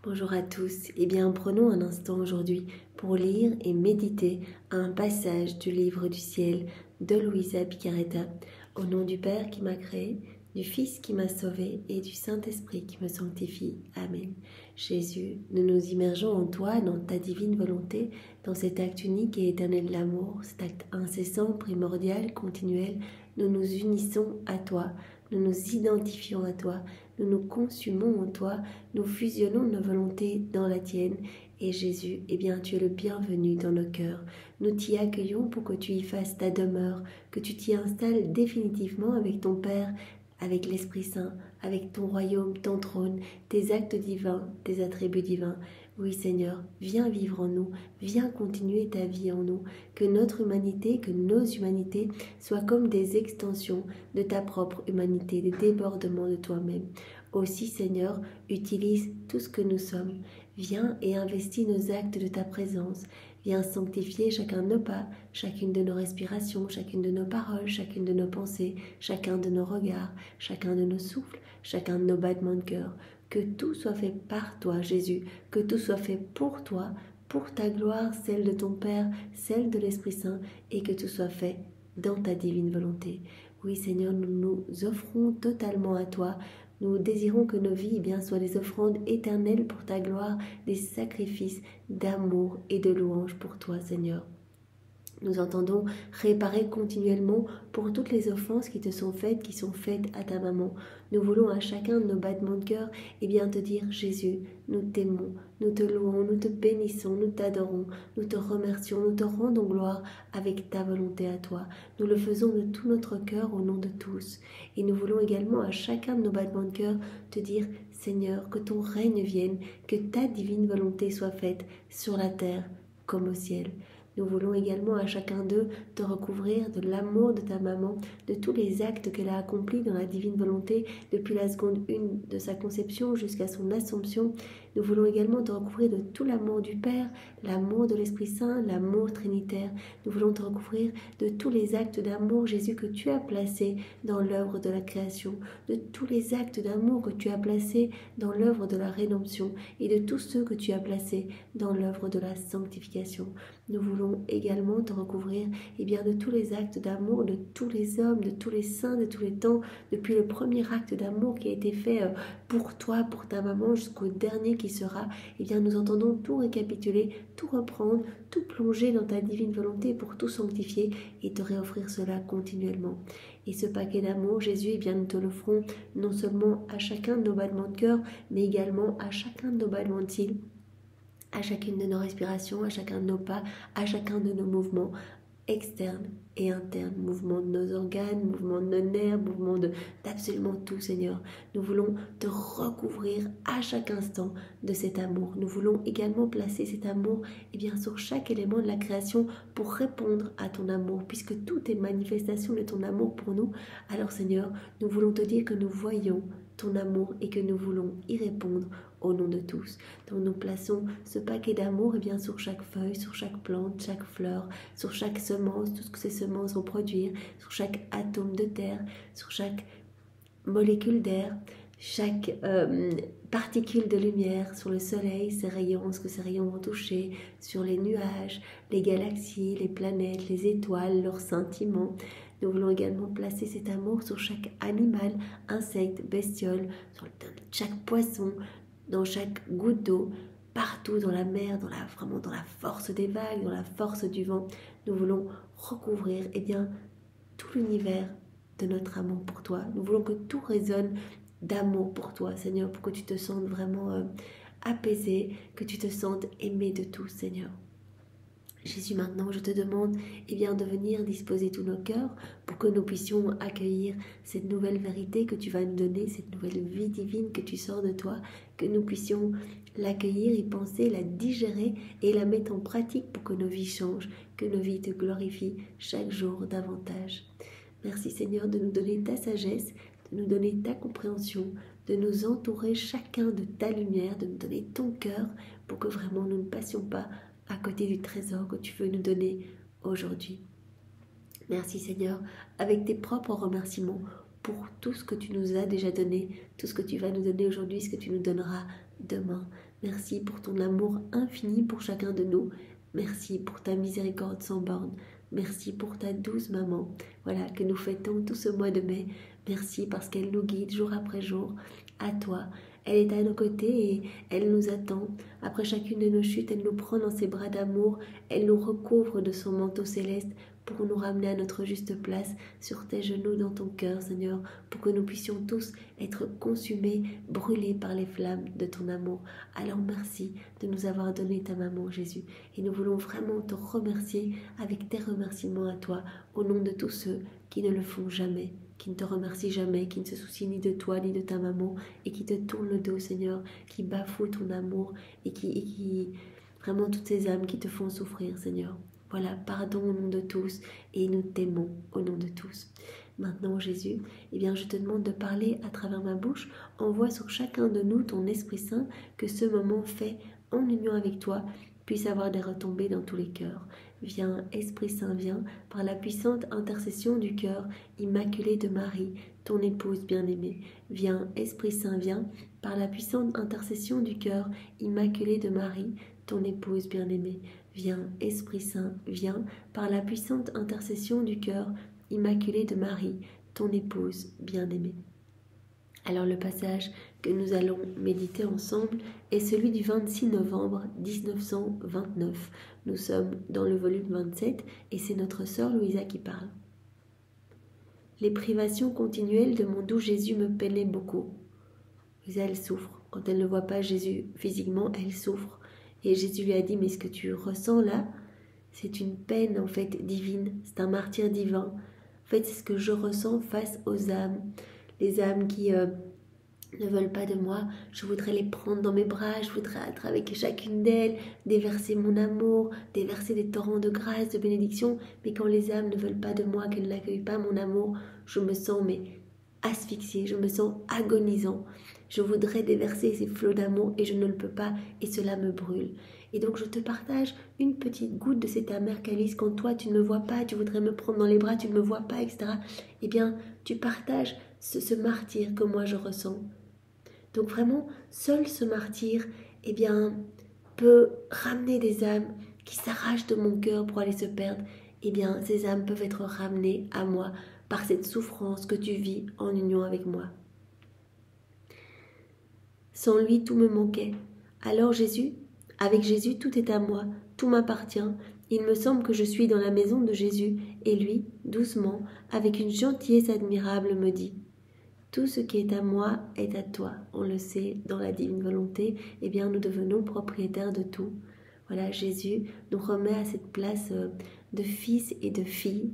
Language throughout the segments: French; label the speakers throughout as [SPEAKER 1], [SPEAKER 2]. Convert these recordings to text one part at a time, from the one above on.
[SPEAKER 1] Bonjour à tous. Eh bien, prenons un instant aujourd'hui pour lire et méditer un passage du livre du ciel de Luisa Picaretta. Au nom du Père qui m'a créé, du Fils qui m'a sauvé et du Saint-Esprit qui me sanctifie. Amen. Jésus, nous nous immergeons en toi, dans ta divine volonté, dans cet acte unique et éternel de l'amour, cet acte incessant, primordial, continuel. Nous nous unissons à toi, nous nous identifions à toi, nous nous consumons en toi, nous fusionnons nos volontés dans la tienne. Et Jésus, eh bien, tu es le bienvenu dans nos cœurs. Nous t'y accueillons pour que tu y fasses ta demeure, que tu t'y installes définitivement avec ton Père, avec l'Esprit Saint, avec ton royaume, ton trône, tes actes divins, tes attributs divins. Oui Seigneur, viens vivre en nous, viens continuer ta vie en nous, que notre humanité, que nos humanités soient comme des extensions de ta propre humanité, des débordements de toi-même. Aussi Seigneur, utilise tout ce que nous sommes, viens et investis nos actes de ta présence, viens sanctifier chacun de nos pas, chacune de nos respirations, chacune de nos paroles, chacune de nos pensées, chacun de nos regards, chacun de nos souffles, chacun de nos battements de cœur. Que tout soit fait par toi, Jésus, que tout soit fait pour toi, pour ta gloire, celle de ton Père, celle de l'Esprit Saint, et que tout soit fait dans ta divine volonté. Oui, Seigneur, nous nous offrons totalement à toi. Nous désirons que nos vies soient des offrandes éternelles pour ta gloire, des sacrifices d'amour et de louange pour toi, Seigneur. Nous entendons réparer continuellement pour toutes les offenses qui te sont faites, qui sont faites à ta maman. Nous voulons à chacun de nos battements de cœur te dire Jésus, nous t'aimons, nous te louons, nous te bénissons, nous t'adorons, nous te remercions, nous te rendons gloire avec ta volonté à toi. Nous le faisons de tout notre cœur au nom de tous. Et nous voulons également à chacun de nos battements de cœur te dire Seigneur, que ton règne vienne, que ta divine volonté soit faite sur la terre comme au ciel. Nous voulons également à chacun d'eux te recouvrir de l'amour de ta maman, de tous les actes qu'elle a accomplis dans la divine volonté depuis la seconde 1 de sa conception jusqu'à son assomption. Nous voulons également te recouvrir de tout l'amour du Père, l'amour de l'Esprit Saint, l'amour trinitaire. Nous voulons te recouvrir de tous les actes d'amour, Jésus, que tu as placés dans l'œuvre de la création, de tous les actes d'amour que tu as placés dans l'œuvre de la rédemption et de tous ceux que tu as placés dans l'œuvre de la sanctification. Nous voulons également te recouvrir de tous les actes d'amour de tous les hommes, de tous les saints, de tous les temps, depuis le premier acte d'amour qui a été fait pour toi, pour ta maman, jusqu'au dernier qui sera. Nous entendons tout récapituler, tout reprendre, tout plonger dans ta divine volonté pour tout sanctifier et te réoffrir cela continuellement. Et ce paquet d'amour, Jésus, nous te l'offrons non seulement à chacun de nos battements de cœur, mais également à chacun de nos battements de cils, à chacune de nos respirations, à chacun de nos pas, à chacun de nos mouvements externes et internes, mouvements de nos organes, mouvements de nos nerfs, mouvements d'absolument tout, Seigneur. Nous voulons te recouvrir à chaque instant de cet amour. Nous voulons également placer cet amour sur chaque élément de la création pour répondre à ton amour, puisque tout est manifestation de ton amour pour nous. Alors, Seigneur, nous voulons te dire que nous voyons ton amour et que nous voulons y répondre au nom de tous. Donc nous plaçons ce paquet d'amour sur chaque feuille, sur chaque plante, chaque fleur, sur chaque semence, tout ce que ces semences vont produire, sur chaque atome de terre, sur chaque molécule d'air, chaque particule de lumière, sur le soleil, ses rayons, ce que ces rayons vont toucher, sur les nuages, les galaxies, les planètes, les étoiles, leurs scintillements. Nous voulons également placer cet amour sur chaque animal, insecte, bestiole, sur chaque poisson, dans chaque goutte d'eau, partout dans la mer, vraiment dans la force des vagues, dans la force du vent. Nous voulons recouvrir tout l'univers de notre amour pour toi. Nous voulons que tout résonne d'amour pour toi, Seigneur, pour que tu te sentes vraiment apaisé, que tu te sentes aimé de tous, Seigneur. Jésus, maintenant, je te demande de venir disposer tous nos cœurs pour que nous puissions accueillir cette nouvelle vérité que tu vas nous donner, cette nouvelle vie divine que tu sors de toi, que nous puissions l'accueillir, y penser, la digérer et la mettre en pratique pour que nos vies changent, que nos vies te glorifient chaque jour davantage. Merci Seigneur de nous donner ta sagesse, de nous donner ta compréhension, de nous entourer chacun de ta lumière, de nous donner ton cœur pour que vraiment nous ne passions pas à côté du trésor que tu veux nous donner aujourd'hui. Merci Seigneur, avec tes propres remerciements pour tout ce que tu nous as déjà donné, tout ce que tu vas nous donner aujourd'hui, ce que tu nous donneras demain. Merci pour ton amour infini pour chacun de nous. Merci pour ta miséricorde sans borne. Merci pour ta douce maman, voilà, que nous fêtons tout ce mois de mai. Merci parce qu'elle nous guide jour après jour à toi. Elle est à nos côtés et elle nous attend. Après chacune de nos chutes, elle nous prend dans ses bras d'amour. Elle nous recouvre de son manteau céleste pour nous ramener à notre juste place sur tes genoux dans ton cœur, Seigneur, pour que nous puissions tous être consumés, brûlés par les flammes de ton amour. Alors merci de nous avoir donné ta maman, Jésus. Et nous voulons vraiment te remercier avec tes remerciements à toi, au nom de tous ceux qui ne le font jamais, qui ne te remercient jamais, qui ne se soucient ni de toi ni de ta maman, et qui te tournent le dos, Seigneur, qui bafouent ton amour, et qui vraiment toutes ces âmes qui te font souffrir, Seigneur. Voilà, pardon au nom de tous, et nous t'aimons au nom de tous. Maintenant, Jésus, eh bien, je te demande de parler à travers ma bouche. Envoie sur chacun de nous ton Esprit Saint, que ce moment fait en union avec toi puisse avoir des retombées dans tous les cœurs. Viens, Esprit Saint, viens, par la puissante intercession du cœur immaculé de Marie, ton épouse bien-aimée. Viens, Esprit Saint, viens, par la puissante intercession du cœur immaculé de Marie, ton épouse bien-aimée. Viens, Esprit Saint, viens, par la puissante intercession du cœur immaculé de Marie, ton épouse bien-aimée. Alors le passage que nous allons méditer ensemble est celui du 26 novembre 1929. Nous sommes dans le volume 27 et c'est notre sœur Louisa qui parle. Les privations continuelles de mon doux Jésus me peinaient beaucoup. Louisa, elle souffre. Quand elle ne voit pas Jésus physiquement, elle souffre. Et Jésus lui a dit, mais ce que tu ressens là, c'est une peine en fait divine, c'est un martyre divin. En fait, c'est ce que je ressens face aux âmes. Les âmes qui ne veulent pas de moi, je voudrais les prendre dans mes bras, je voudrais être avec chacune d'elles, déverser mon amour, déverser des torrents de grâce, de bénédiction. Mais quand les âmes ne veulent pas de moi, qu'elles n'accueillent pas mon amour, je me sens asphyxiée, je me sens agonisant. Je voudrais déverser ces flots d'amour et je ne le peux pas et cela me brûle. Et donc je te partage une petite goutte de cet amer calice. Quand toi tu ne me vois pas, tu voudrais me prendre dans les bras, tu ne me vois pas, etc. Eh bien tu partages ce martyre que moi je ressens. Donc vraiment, seul ce martyre, eh bien, peut ramener des âmes qui s'arrachent de mon cœur pour aller se perdre. Eh bien, ces âmes peuvent être ramenées à moi par cette souffrance que tu vis en union avec moi. Sans lui, tout me manquait. Alors avec Jésus, tout est à moi, tout m'appartient. Il me semble que je suis dans la maison de Jésus, et lui, doucement, avec une gentillesse admirable, me dit « Tout ce qui est à moi est à toi ». On le sait, dans la divine volonté, eh bien, nous devenons propriétaires de tout. Voilà, Jésus nous remet à cette place de fils et de filles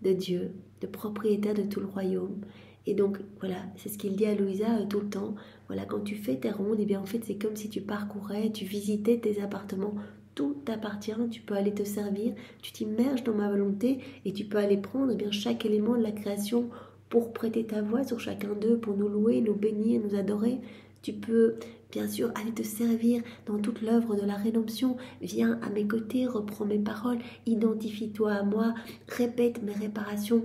[SPEAKER 1] de Dieu, de propriétaires de tout le royaume. Et donc, voilà, c'est ce qu'il dit à Louisa tout le temps. Voilà, quand tu fais tes rondes, eh bien, en fait, c'est comme si tu parcourais, tu visitais tes appartements. Tout t'appartient, tu peux aller te servir, tu t'immerges dans ma volonté et tu peux aller prendre eh bien, chaque élément de la création pour prêter ta voix sur chacun d'eux, pour nous louer, nous bénir, nous adorer. Tu peux, bien sûr, aller te servir dans toute l'œuvre de la rédemption. Viens à mes côtés, reprends mes paroles, identifie-toi à moi, répète mes réparations.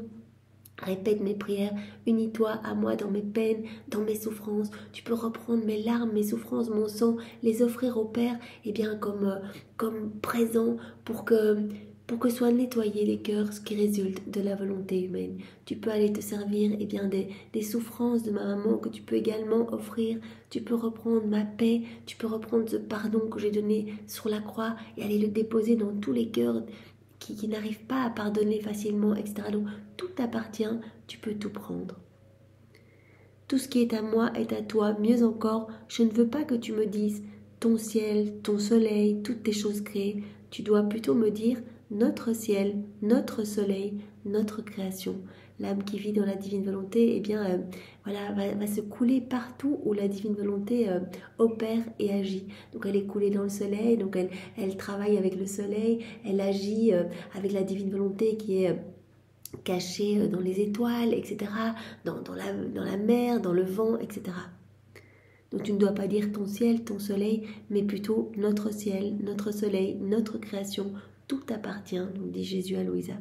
[SPEAKER 1] Répète mes prières, unis-toi à moi dans mes peines, dans mes souffrances. Tu peux reprendre mes larmes, mes souffrances, mon sang, les offrir au Père, eh bien comme présent pour que soient nettoyés les cœurs, ce qui résulte de la volonté humaine. Tu peux aller te servir eh bien, des souffrances de ma maman que tu peux également offrir. Tu peux reprendre ma paix, tu peux reprendre ce pardon que j'ai donné sur la croix et aller le déposer dans tous les cœurs qui n'arrivent pas à pardonner facilement, etc. Donc tout t'appartient, tu peux tout prendre. Tout ce qui est à moi est à toi. Mieux encore, je ne veux pas que tu me dises ton ciel, ton soleil, toutes tes choses créées. Tu dois plutôt me dire notre ciel, notre soleil, notre création. L'âme qui vit dans la divine volonté, eh bien, va se couler partout où la divine volonté opère et agit. Donc elle est coulée dans le soleil, donc elle travaille avec le soleil, elle agit avec la divine volonté qui est cachée dans les étoiles, etc., dans la mer, dans le vent, etc. Donc tu ne dois pas dire ton ciel, ton soleil, mais plutôt notre ciel, notre soleil, notre création. Tout t'appartient, nous dit Jésus à Louisa.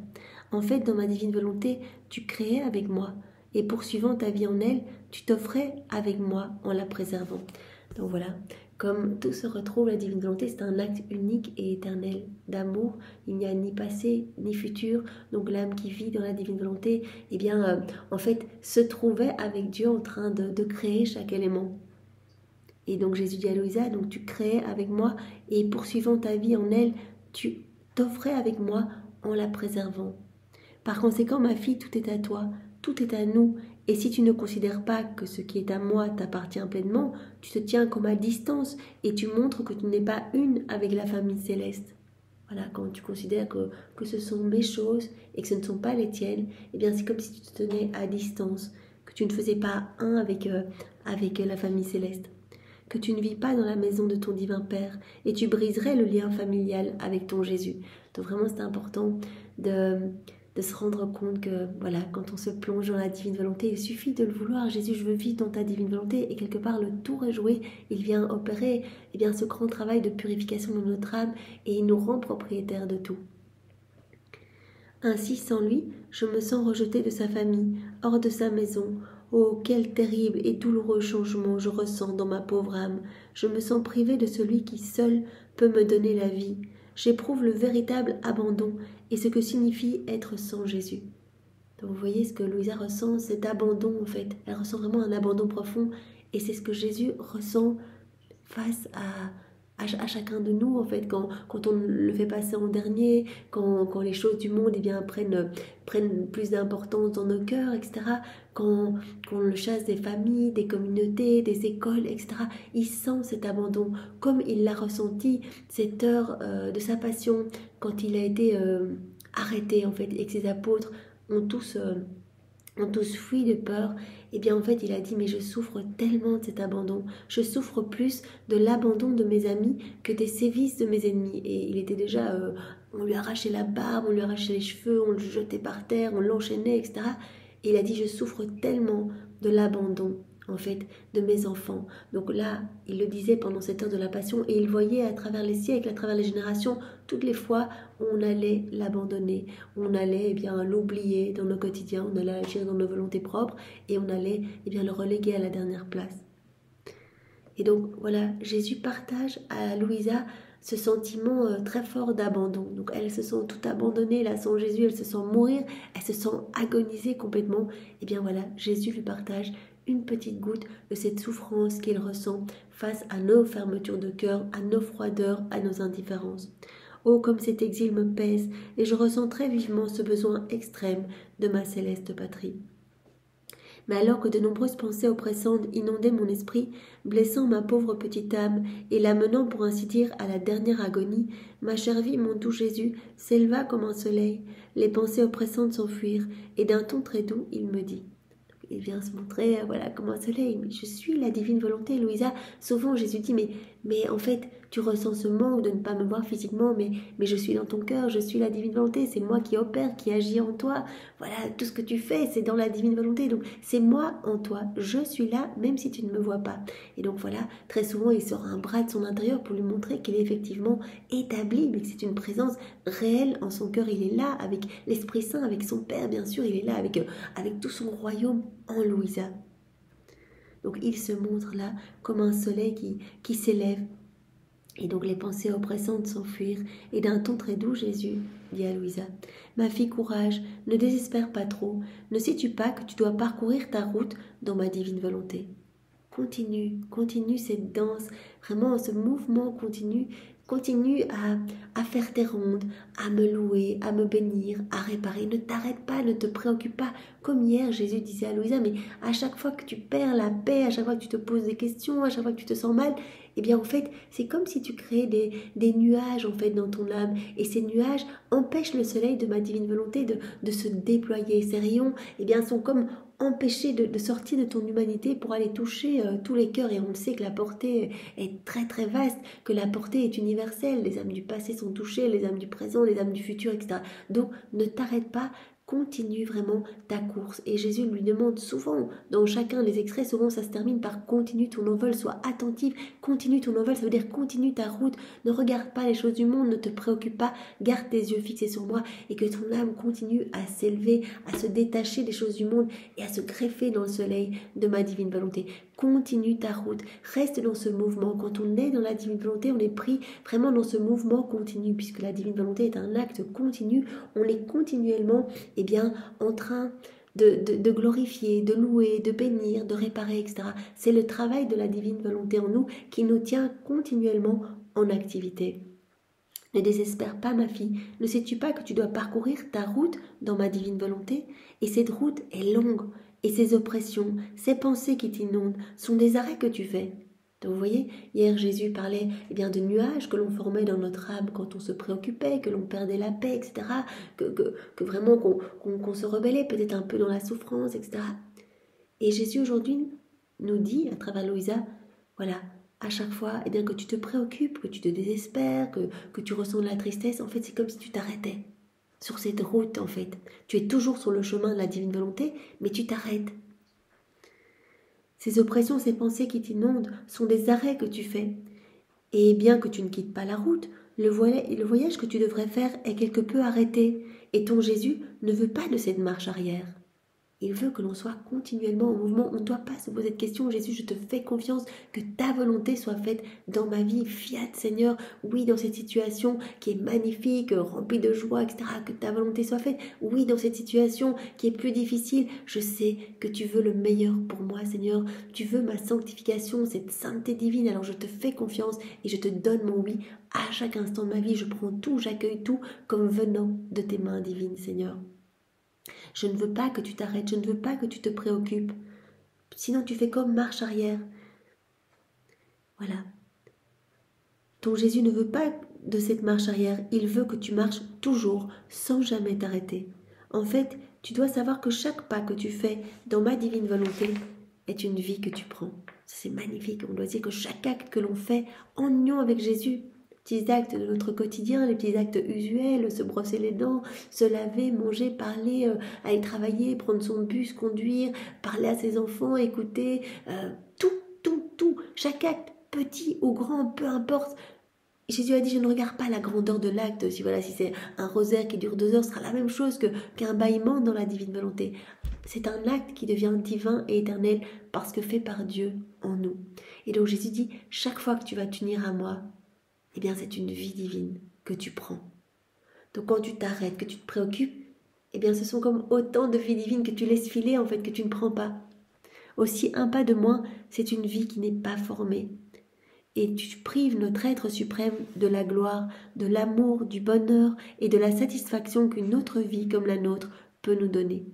[SPEAKER 1] En fait, dans ma divine volonté, tu créais avec moi. Et poursuivant ta vie en elle, tu t'offrais avec moi en la préservant. Donc voilà, Comme tout se retrouve, la divine volonté, c'est un acte unique et éternel d'amour. Il n'y a ni passé ni futur. Donc l'âme qui vit dans la divine volonté, eh bien, en fait, se trouvait avec Dieu en train de créer chaque élément. Et donc Jésus dit à Louisa, donc tu créais avec moi et poursuivant ta vie en elle, tu t'offrais avec moi en la préservant. Par conséquent, ma fille, tout est à toi, tout est à nous. Et si tu ne considères pas que ce qui est à moi t'appartient pleinement, tu te tiens comme à distance et tu montres que tu n'es pas une avec la famille céleste. Voilà, quand tu considères que ce sont mes choses et que ce ne sont pas les tiennes, eh bien c'est comme si tu te tenais à distance, que tu ne faisais pas un avec la famille céleste, que tu ne vis pas dans la maison de ton divin Père et tu briserais le lien familial avec ton Jésus. Donc vraiment c'est important de se rendre compte que voilà, quand on se plonge dans la divine volonté, il suffit de le vouloir. Jésus, je veux vivre dans ta divine volonté, et quelque part le tour est joué. Il vient opérer ce grand travail de purification de notre âme et il nous rend propriétaires de tout. Ainsi, sans lui, je me sens rejetée de sa famille, hors de sa maison. Oh, quel terrible et douloureux changement je ressens dans ma pauvre âme. Je me sens privée de celui qui seul peut me donner la vie. J'éprouve le véritable abandon et ce que signifie être sans Jésus. Donc vous voyez ce que Louisa ressent, cet abandon en fait. Elle ressent vraiment un abandon profond et c'est ce que Jésus ressent face à chacun de nous en fait, quand on le fait passer en dernier, quand les choses du monde prennent plus d'importance dans nos cœurs, etc. Quand on le chasse des familles, des communautés, des écoles, etc. Il sent cet abandon, comme il l'a ressenti cette heure de sa passion, quand il a été arrêté en fait, et que ses apôtres ont tous fui de peur. Et bien en fait il a dit, mais je souffre tellement de cet abandon, je souffre plus de l'abandon de mes amis que des sévices de mes ennemis. Et il était déjà, on lui arrachait la barbe, on lui arrachait les cheveux, on le jetait par terre, on l'enchaînait, etc. Et il a dit, je souffre tellement de l'abandon en fait de mes enfants. Donc là, il le disait pendant cette heure de la passion et il voyait à travers les siècles, à travers les générations, toutes les fois où on allait l'abandonner, on allait l'oublier dans nos quotidiens, on allait agir dans nos volontés propres et on allait le reléguer à la dernière place. Et donc voilà, Jésus partage à Louisa ce sentiment très fort d'abandon. Donc elle se sent tout abandonnée là sans Jésus, elle se sent mourir, elle se sent agoniser complètement. Et bien voilà, Jésus lui partage une petite goutte de cette souffrance qu'il ressent face à nos fermetures de cœur, à nos froideurs, à nos indifférences. Oh, comme cet exil me pèse, et je ressens très vivement ce besoin extrême de ma céleste patrie. Mais alors que de nombreuses pensées oppressantes inondaient mon esprit, blessant ma pauvre petite âme et l'amenant pour ainsi dire à la dernière agonie, ma chère vie, mon doux Jésus, s'éleva comme un soleil. Les pensées oppressantes s'enfuirent, et d'un ton très doux, il me dit. Il vient se montrer comme un soleil. Mais je suis la divine volonté, Louisa. Souvent, Jésus dit, mais en fait, tu ressens ce manque de ne pas me voir physiquement, mais je suis dans ton cœur, je suis la divine volonté. C'est moi qui opère, qui agit en toi. Voilà, tout ce que tu fais, c'est dans la divine volonté. Donc, c'est moi en toi. Je suis là, même si tu ne me vois pas. Et donc, voilà, très souvent, il sort un bras de son intérieur pour lui montrer qu'il est effectivement établi, mais que c'est une présence réelle en son cœur. Il est là avec l'Esprit Saint, avec son Père, bien sûr. Il est là avec tout son royaume en Louisa. Donc il se montre là comme un soleil qui s'élève. Et donc les pensées oppressantes s'enfuirent. Et d'un ton très doux, Jésus dit à Louisa, « Ma fille, courage, ne désespère pas trop. Ne sais-tu pas que tu dois parcourir ta route dans ma divine volonté ?» Continue cette danse, vraiment ce mouvement continue à faire tes rondes, à me louer, à me bénir, à réparer. Ne t'arrête pas, ne te préoccupe pas. Comme hier, Jésus disait à Louisa, mais à chaque fois que tu perds la paix, à chaque fois que tu te poses des questions, à chaque fois que tu te sens mal, eh bien en fait, c'est comme si tu créais des nuages en fait dans ton âme. Et ces nuages empêchent le soleil de ma divine volonté de se déployer. Ces rayons, eh bien, sont comme empêcher de sortir de ton humanité pour aller toucher tous les cœurs. Et on le sait que la portée est très très vaste, que la portée est universelle. Les âmes du passé sont touchées, les âmes du présent, les âmes du futur, etc. Donc ne t'arrête pas, continue vraiment ta course. Et Jésus lui demande souvent, dans chacun des extraits, souvent ça se termine par continue ton envol, sois attentif, continue ton envol, ça veut dire continue ta route, ne regarde pas les choses du monde, ne te préoccupe pas, garde tes yeux fixés sur moi et que ton âme continue à s'élever, à se détacher des choses du monde et à se greffer dans le soleil de ma divine volonté. Continue ta route, reste dans ce mouvement. Quand on est dans la divine volonté, on est pris vraiment dans ce mouvement continu, puisque la divine volonté est un acte continu. On est continuellement en train de glorifier, de louer, de bénir, de réparer, etc. C'est le travail de la divine volonté en nous qui nous tient continuellement en activité. Ne désespère pas, ma fille. Ne sais-tu pas que tu dois parcourir ta route dans ma divine volonté? Et cette route est longue. Et ces oppressions, ces pensées qui t'inondent, sont des arrêts que tu fais. Donc vous voyez, hier Jésus parlait de nuages que l'on formait dans notre âme quand on se préoccupait, que l'on perdait la paix, etc. Que vraiment qu'on se rebellait peut-être un peu dans la souffrance, etc. Et Jésus aujourd'hui nous dit, à travers Louisa, voilà, à chaque fois que tu te préoccupes, que tu te désespères, que tu ressens de la tristesse, en fait c'est comme si tu t'arrêtais. Sur cette route, en fait. Tu es toujours sur le chemin de la divine volonté, mais tu t'arrêtes. Ces oppressions, ces pensées qui t'inondent sont des arrêts que tu fais. Et bien que tu ne quittes pas la route, le voyage que tu devrais faire est quelque peu arrêté. Et ton Jésus ne veut pas de cette marche arrière. Il veut que l'on soit continuellement en mouvement. On ne doit pas se poser de questions. Jésus, je te fais confiance, que ta volonté soit faite dans ma vie. Fiat, Seigneur, oui, dans cette situation qui est magnifique, remplie de joie, etc., que ta volonté soit faite. Oui, dans cette situation qui est plus difficile, je sais que tu veux le meilleur pour moi, Seigneur. Tu veux ma sanctification, cette sainteté divine. Alors je te fais confiance et je te donne mon oui à chaque instant de ma vie. Je prends tout, j'accueille tout comme venant de tes mains divines, Seigneur. Je ne veux pas que tu t'arrêtes, je ne veux pas que tu te préoccupes. Sinon tu fais comme marche arrière. Voilà. Ton Jésus ne veut pas de cette marche arrière, il veut que tu marches toujours, sans jamais t'arrêter. En fait, tu dois savoir que chaque pas que tu fais dans ma divine volonté est une vie que tu prends. C'est magnifique, on doit dire que chaque acte que l'on fait en union avec Jésus, les petits actes de notre quotidien, les petits actes usuels, se brosser les dents, se laver, manger, parler, aller travailler, prendre son bus, conduire, parler à ses enfants, écouter, tout, chaque acte, petit ou grand, peu importe. Jésus a dit, je ne regarde pas la grandeur de l'acte, si c'est un rosaire qui dure 2 heures, ce sera la même chose qu'un bâillement dans la divine volonté. C'est un acte qui devient divin et éternel parce que fait par Dieu en nous. Et donc Jésus dit, chaque fois que tu vas t'unir à moi, c'est une vie divine que tu prends. Donc quand tu t'arrêtes, que tu te préoccupes, ce sont comme autant de vies divines que tu laisses filer, en fait, que tu ne prends pas. Aussi, un pas de moins, c'est une vie qui n'est pas formée. Et tu prives notre être suprême de la gloire, de l'amour, du bonheur et de la satisfaction qu'une autre vie comme la nôtre peut nous donner.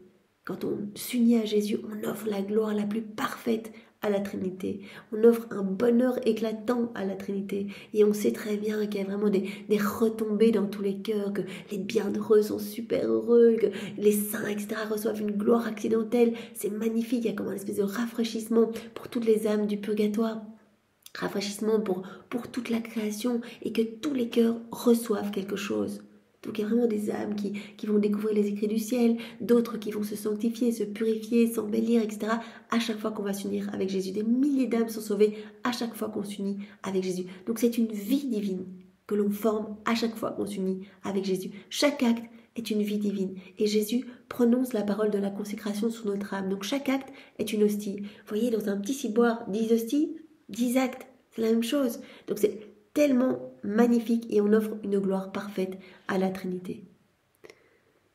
[SPEAKER 1] Quand on s'unit à Jésus, on offre la gloire la plus parfaite à la Trinité. On offre un bonheur éclatant à la Trinité. Et on sait très bien qu'il y a vraiment des retombées dans tous les cœurs, que les bienheureux sont super heureux, que les saints, etc. reçoivent une gloire accidentelle. C'est magnifique, il y a comme une espèce de rafraîchissement pour toutes les âmes du purgatoire. Rafraîchissement pour toute la création et que tous les cœurs reçoivent quelque chose. Donc il y a vraiment des âmes qui vont découvrir les écrits du ciel, d'autres qui vont se sanctifier, se purifier, s'embellir, etc. À chaque fois qu'on va s'unir avec Jésus. Des milliers d'âmes sont sauvées à chaque fois qu'on s'unit avec Jésus. Donc c'est une vie divine que l'on forme à chaque fois qu'on s'unit avec Jésus. Chaque acte est une vie divine. Et Jésus prononce la parole de la consécration sur notre âme. Donc chaque acte est une hostie. Vous voyez, dans un petit ciboire, 10 hosties, 10 actes, c'est la même chose. Donc c'est tellement magnifique et on offre une gloire parfaite à la Trinité.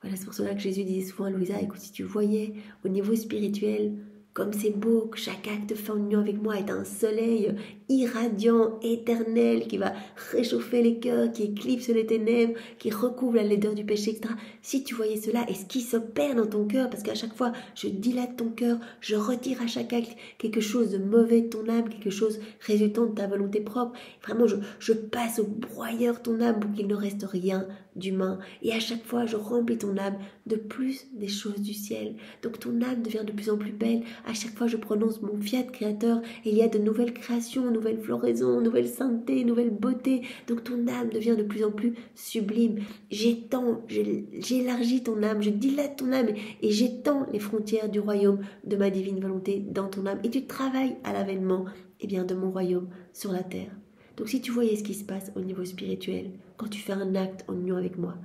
[SPEAKER 1] Voilà, c'est pour cela que Jésus disait souvent à Louisa, écoute, si tu voyais au niveau spirituel, comme c'est beau que chaque acte fait en union avec moi est un soleil irradiant, éternel, qui va réchauffer les cœurs, qui éclipse les ténèbres, qui recouvre la laideur du péché, etc. Si tu voyais cela, et ce qui s'opère dans ton cœur, parce qu'à chaque fois, je dilate ton cœur, je retire à chaque acte quelque chose de mauvais de ton âme, quelque chose résultant de ta volonté propre. Vraiment, je passe au broyeur ton âme pour qu'il ne reste rien d'humain. Et à chaque fois, je remplis ton âme de plus des choses du ciel. Donc ton âme devient de plus en plus belle. À chaque fois, je prononce mon fiat créateur et il y a de nouvelles créations, nouvelle floraison, nouvelle sainteté, nouvelle beauté. Donc ton âme devient de plus en plus sublime. J'élargis ton âme, je dilate ton âme et j'étends les frontières du royaume de ma divine volonté dans ton âme. Et tu travailles à l'avènement de mon royaume sur la terre. Donc si tu voyais ce qui se passe au niveau spirituel, quand tu fais un acte en union avec moi,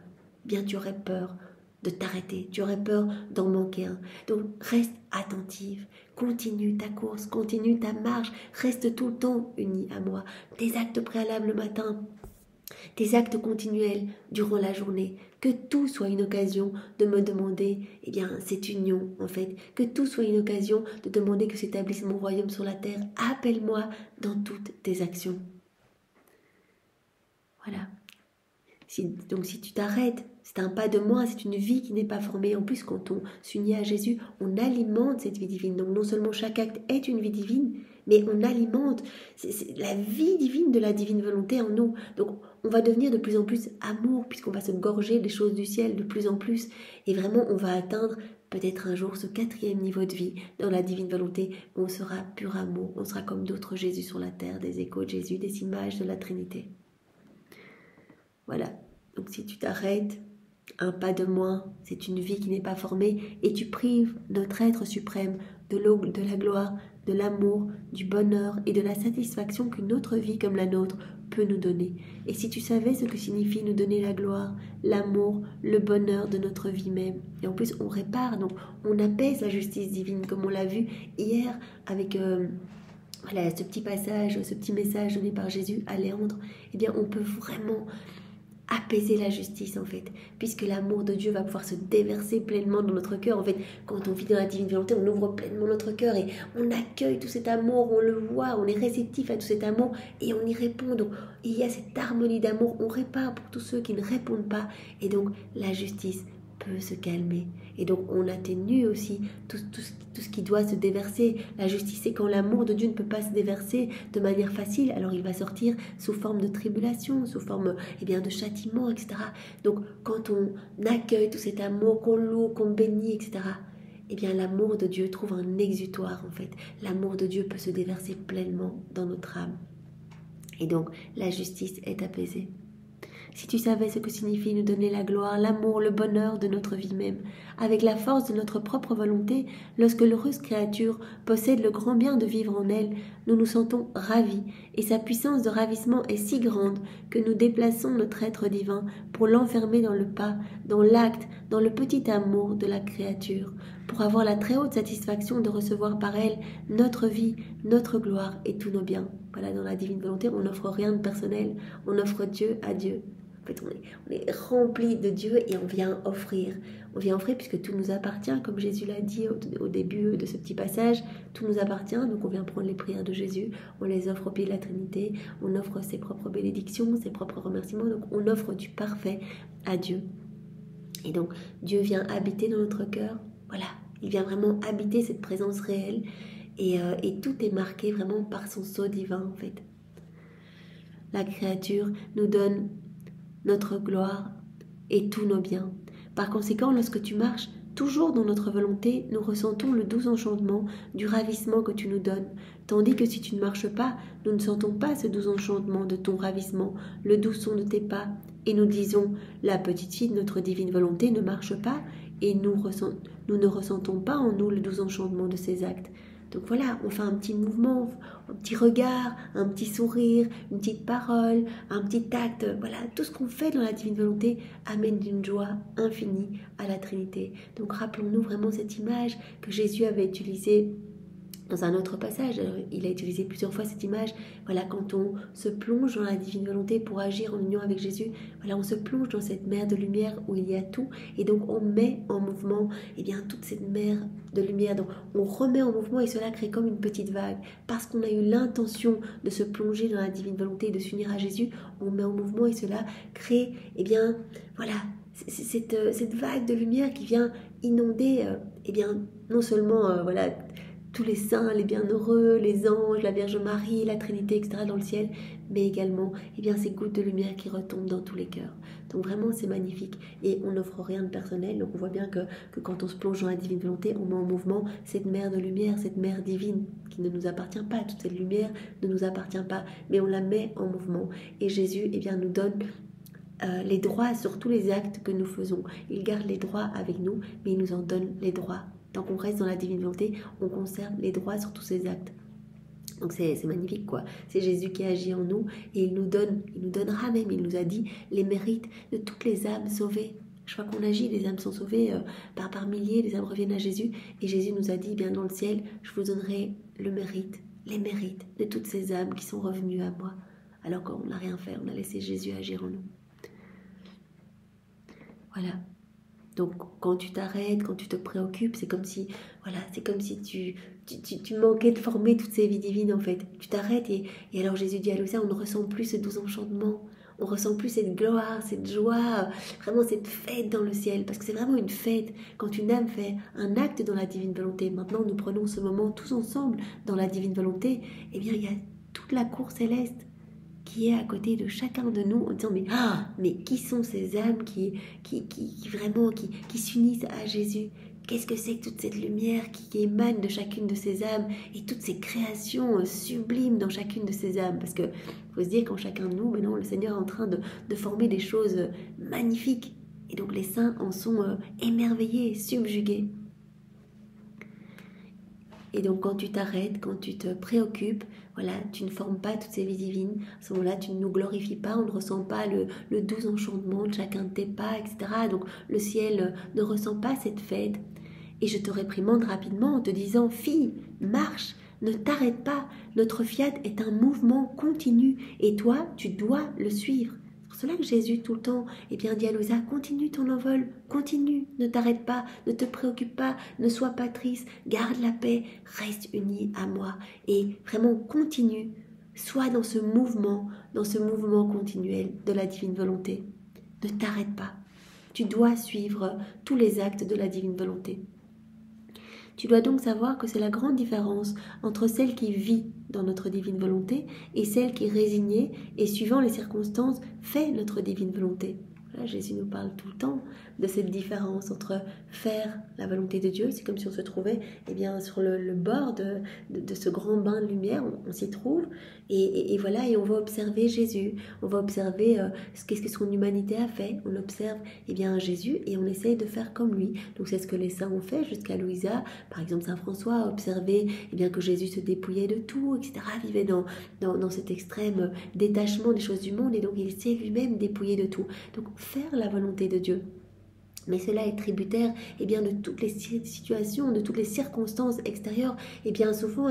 [SPEAKER 1] bien tu aurais peur de t'arrêter, tu aurais peur d'en manquer un. Donc reste attentive, continue ta course, continue ta marche, reste tout le temps unie à moi. Tes actes préalables le matin, tes actes continuels durant la journée, que tout soit une occasion de me demander, cette union en fait, que tout soit une occasion de demander que s'établisse mon royaume sur la terre. Appelle-moi dans toutes tes actions. Voilà. Donc si tu t'arrêtes, c'est un pas de moins, c'est une vie qui n'est pas formée. En plus, quand on s'unit à Jésus, on alimente cette vie divine. Donc non seulement chaque acte est une vie divine, mais on alimente c'est la vie divine de la divine volonté en nous. Donc on va devenir de plus en plus amour, puisqu'on va se gorger des choses du ciel de plus en plus. Et vraiment, on va atteindre peut-être un jour ce 4e niveau de vie dans la divine volonté, où on sera pur amour, on sera comme d'autres Jésus sur la terre, des échos de Jésus, des images de la Trinité. Voilà, donc si tu t'arrêtes, un pas de moins, c'est une vie qui n'est pas formée et tu prives notre être suprême de la gloire, de l'amour, du bonheur et de la satisfaction qu'une autre vie comme la nôtre peut nous donner. Et si tu savais ce que signifie nous donner la gloire, l'amour, le bonheur de notre vie même, et en plus on répare, donc on apaise la justice divine comme on l'a vu hier avec... ce petit passage, ce petit message donné par Jésus à Léandre, on peut vraiment apaiser la justice en fait, puisque l'amour de Dieu va pouvoir se déverser pleinement dans notre cœur. En fait, quand on vit dans la divine volonté, on ouvre pleinement notre cœur et on accueille tout cet amour, on le voit, on est réceptif à tout cet amour et on y répond. Donc il y a cette harmonie d'amour, on répare pour tous ceux qui ne répondent pas et donc la justice peut se calmer. Et donc on atténue aussi tout ce qui doit se déverser. La justice, c'est quand l'amour de Dieu ne peut pas se déverser de manière facile, alors il va sortir sous forme de tribulation, sous forme de châtiment, etc. Donc quand on accueille tout cet amour, qu'on loue, qu'on bénit, etc., l'amour de Dieu trouve un exutoire en fait. L'amour de Dieu peut se déverser pleinement dans notre âme. Et donc la justice est apaisée. Si tu savais ce que signifie nous donner la gloire, l'amour, le bonheur de notre vie même, avec la force de notre propre volonté, lorsque l'heureuse créature possède le grand bien de vivre en elle, nous nous sentons ravis, et sa puissance de ravissement est si grande que nous déplaçons notre être divin pour l'enfermer dans le pas, dans l'acte, dans le petit amour de la créature, pour avoir la très haute satisfaction de recevoir par elle notre vie, notre gloire et tous nos biens. Voilà, dans la divine volonté, on n'offre rien de personnel, on offre Dieu à Dieu. En fait, on est rempli de Dieu et on vient offrir. On vient offrir puisque tout nous appartient, comme Jésus l'a dit au début de ce petit passage. Tout nous appartient, donc on vient prendre les prières de Jésus, on les offre au pied de la Trinité, on offre ses propres bénédictions, ses propres remerciements, donc on offre du parfait à Dieu. Et donc Dieu vient habiter dans notre cœur, voilà, il vient vraiment habiter cette présence réelle et tout est marqué vraiment par son sceau divin en fait. La créature nous donne notre gloire et tous nos biens. Par conséquent, lorsque tu marches toujours dans notre volonté, nous ressentons le doux enchantement du ravissement que tu nous donnes, tandis que si tu ne marches pas, nous ne sentons pas ce doux enchantement de ton ravissement, le doux son de tes pas, et nous disons, la petite fille de notre divine volonté ne marche pas, et nous ne ressentons pas en nous le doux enchantement de ses actes. Donc voilà, on fait un petit mouvement, un petit regard, un petit sourire, une petite parole, un petit acte. Voilà, tout ce qu'on fait dans la divine volonté amène d'une joie infinie à la Trinité. Donc rappelons-nous vraiment cette image que Jésus avait utilisée dans un autre passage. Alors, il a utilisé plusieurs fois cette image. Voilà, quand on se plonge dans la divine volonté pour agir en union avec Jésus, voilà, on se plonge dans cette mer de lumière où il y a tout, et donc on met en mouvement toute cette mer de lumière. Donc on remet en mouvement et cela crée comme une petite vague. Parce qu'on a eu l'intention de se plonger dans la divine volonté et de s'unir à Jésus, on met en mouvement et cela crée, cette vague de lumière qui vient inonder, non seulement tous les saints, les bienheureux, les anges, la Vierge Marie, la Trinité, etc. dans le ciel, mais également ces gouttes de lumière qui retombent dans tous les cœurs. Donc vraiment c'est magnifique et on n'offre rien de personnel, donc on voit bien que quand on se plonge dans la divine volonté, on met en mouvement cette mer de lumière, cette mer divine qui ne nous appartient pas, toute cette lumière ne nous appartient pas, mais on la met en mouvement et Jésus nous donne les droits sur tous les actes que nous faisons. Il garde les droits avec nous, mais il nous en donne les droits. Tant qu'on reste dans la divine volonté, on conserve les droits sur tous ces actes. Donc c'est magnifique quoi. C'est Jésus qui agit en nous et il nous donnera même, il nous a dit les mérites de toutes les âmes sauvées. Je crois qu'on agit, les âmes sont sauvées par milliers, les âmes reviennent à Jésus et Jésus nous a dit dans le ciel, je vous donnerai le mérite, les mérites de toutes ces âmes qui sont revenues à moi. Alors qu'on n'a rien fait, on a laissé Jésus agir en nous. Voilà. Donc quand tu t'arrêtes, quand tu te préoccupes, c'est comme si tu manquais de former toutes ces vies divines en fait. Tu t'arrêtes et alors Jésus dit à Louisa, on ne ressent plus ce doux enchantement, on ne ressent plus cette gloire, cette joie, vraiment cette fête dans le ciel, parce que c'est vraiment une fête quand une âme fait un acte dans la divine volonté. Maintenant nous prenons ce moment tous ensemble dans la divine volonté, il y a toute la cour céleste qui est à côté de chacun de nous en disant mais qui sont ces âmes qui s'unissent à Jésus? Qu'est-ce que c'est que toute cette lumière qui émane de chacune de ces âmes et toutes ces créations sublimes dans chacune de ces âmes? Parce que faut se dire qu'en chacun de nous, maintenant, le Seigneur est en train de former des choses magnifiques. Et donc les saints en sont émerveillés, subjugués. Et donc quand tu t'arrêtes, quand tu te préoccupes, tu ne formes pas toutes ces vies divines. À ce moment-là, tu ne nous glorifies pas, on ne ressent pas le doux enchantement de chacun de tes pas, etc. Donc le ciel ne ressent pas cette fête. Et je te réprimande rapidement en te disant, fille, marche, ne t'arrête pas. Notre fiat est un mouvement continu et toi, tu dois le suivre. C'est pour cela que Jésus tout le temps dit à Louisa, continue ton envol, continue, ne t'arrête pas, ne te préoccupe pas, ne sois pas triste, garde la paix, reste unie à moi et vraiment continue, sois dans ce mouvement continuel de la divine volonté. Ne t'arrête pas, tu dois suivre tous les actes de la divine volonté. Tu dois donc savoir que c'est la grande différence entre celle qui vit dans notre divine volonté et celle qui, résignée et suivant les circonstances, fait notre divine volonté. Là, Jésus nous parle tout le temps de cette différence entre faire la volonté de Dieu, c'est comme si on se trouvait sur le bord de ce grand bain de lumière, on s'y trouve, et on va observer Jésus, on va observer qu'est-ce que son humanité a fait, on observe Jésus et on essaye de faire comme lui. Donc c'est ce que les saints ont fait jusqu'à Louisa, par exemple Saint François a observé que Jésus se dépouillait de tout, etc., vivait dans cet extrême détachement des choses du monde, et donc il s'est lui-même dépouillé de tout. Donc faire la volonté de Dieu. Mais cela est tributaire de toutes les situations, de toutes les circonstances extérieures. Et bien souvent,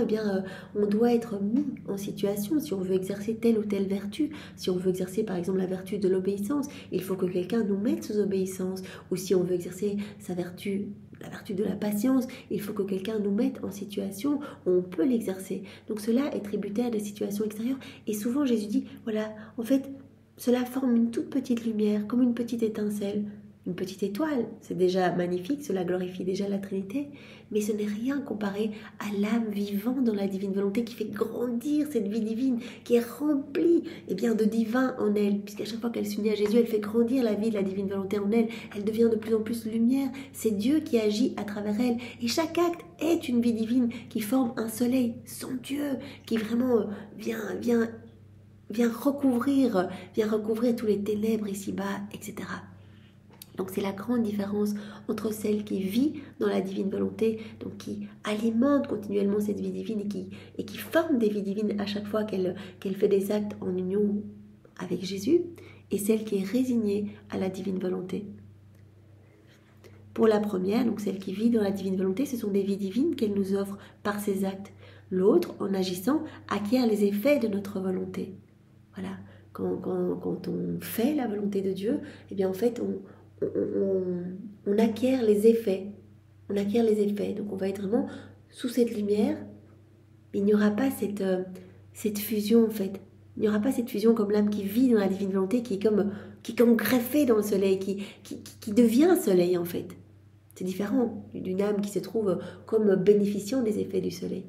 [SPEAKER 1] on doit être mis en situation si on veut exercer telle ou telle vertu. Si on veut exercer par exemple la vertu de l'obéissance, il faut que quelqu'un nous mette sous obéissance. Ou si on veut exercer sa vertu, la vertu de la patience, il faut que quelqu'un nous mette en situation où on peut l'exercer. Donc cela est tributaire des situations extérieures. Et souvent Jésus dit, en fait, cela forme une toute petite lumière, comme une petite étincelle. Une petite étoile, c'est déjà magnifique, cela glorifie déjà la Trinité, mais ce n'est rien comparé à l'âme vivante dans la divine volonté qui fait grandir cette vie divine, qui est remplie de divin en elle, puisqu'à chaque fois qu'elle s'unit à Jésus, elle fait grandir la vie de la divine volonté en elle, elle devient de plus en plus lumière, c'est Dieu qui agit à travers elle, et chaque acte est une vie divine qui forme un soleil, son Dieu, qui vraiment vient recouvrir tous les ténèbres ici-bas, etc. Donc c'est la grande différence entre celle qui vit dans la divine volonté, donc qui alimente continuellement cette vie divine et qui forme des vies divines à chaque fois qu'elle fait des actes en union avec Jésus, et celle qui est résignée à la divine volonté. Pour la première, donc celle qui vit dans la divine volonté, ce sont des vies divines qu'elle nous offre par ses actes. L'autre, en agissant, acquiert les effets de notre volonté. Voilà, quand on fait la volonté de Dieu, en fait on acquiert les effets. On acquiert les effets. Donc on va être vraiment sous cette lumière. Mais il n'y aura pas cette fusion en fait. Il n'y aura pas cette fusion comme l'âme qui vit dans la divine volonté, qui est comme greffée dans le soleil, qui devient soleil en fait. C'est différent d'une âme qui se trouve comme bénéficiant des effets du soleil.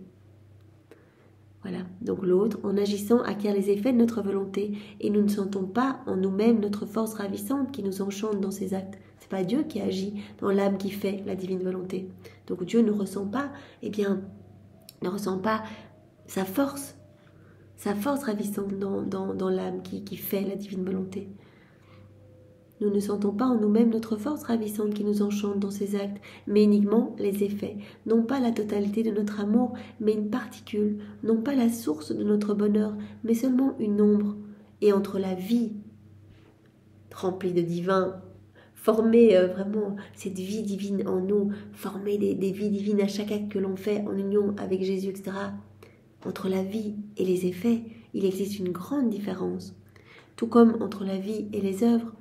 [SPEAKER 1] Voilà, donc l'autre, en agissant, acquiert les effets de notre volonté et nous ne sentons pas en nous-mêmes notre force ravissante qui nous enchante dans ses actes. C'est pas Dieu qui agit dans l'âme qui fait la divine volonté. Donc Dieu ne ressent pas, ne ressent pas sa force ravissante dans l'âme qui fait la divine volonté. Nous ne sentons pas en nous-mêmes notre force ravissante qui nous enchante dans ses actes, mais uniquement les effets, non pas la totalité de notre amour, mais une particule, non pas la source de notre bonheur, mais seulement une ombre. Et entre la vie remplie de divin, former vraiment cette vie divine en nous, former des vies divines à chaque acte que l'on fait en union avec Jésus, etc. Entre la vie et les effets, il existe une grande différence. Tout comme entre la vie et les œuvres.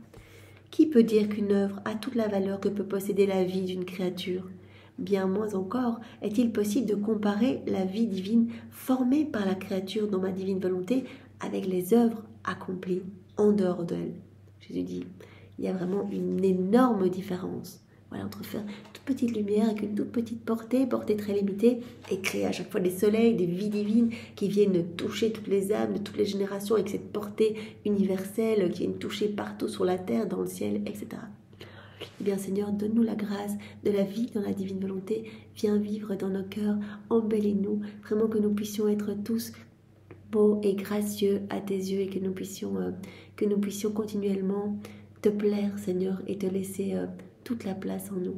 [SPEAKER 1] Qui peut dire qu'une œuvre a toute la valeur que peut posséder la vie d'une créature? Bien moins encore est-il possible de comparer la vie divine formée par la créature dans ma divine volonté avec les œuvres accomplies en dehors d'elle. Jésus dit, il y a vraiment une énorme différence. Voilà, entre faire une toute petite lumière avec une toute petite portée très limitée, et créer à chaque fois des soleils, des vies divines qui viennent toucher toutes les âmes de toutes les générations avec cette portée universelle qui viennent toucher partout sur la terre, dans le ciel, etc. Eh bien Seigneur, donne-nous la grâce de la vie dans la divine volonté. Viens vivre dans nos cœurs, embellis-nous, vraiment que nous puissions être tous beaux et gracieux à tes yeux et que nous puissions continuellement te plaire, Seigneur, et te laisser toute la place en nous.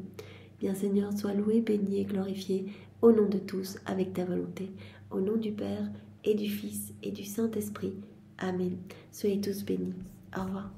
[SPEAKER 1] Bien Seigneur, sois loué, béni et glorifié au nom de tous avec ta volonté. Au nom du Père et du Fils et du Saint-Esprit. Amen. Soyez tous bénis. Au revoir.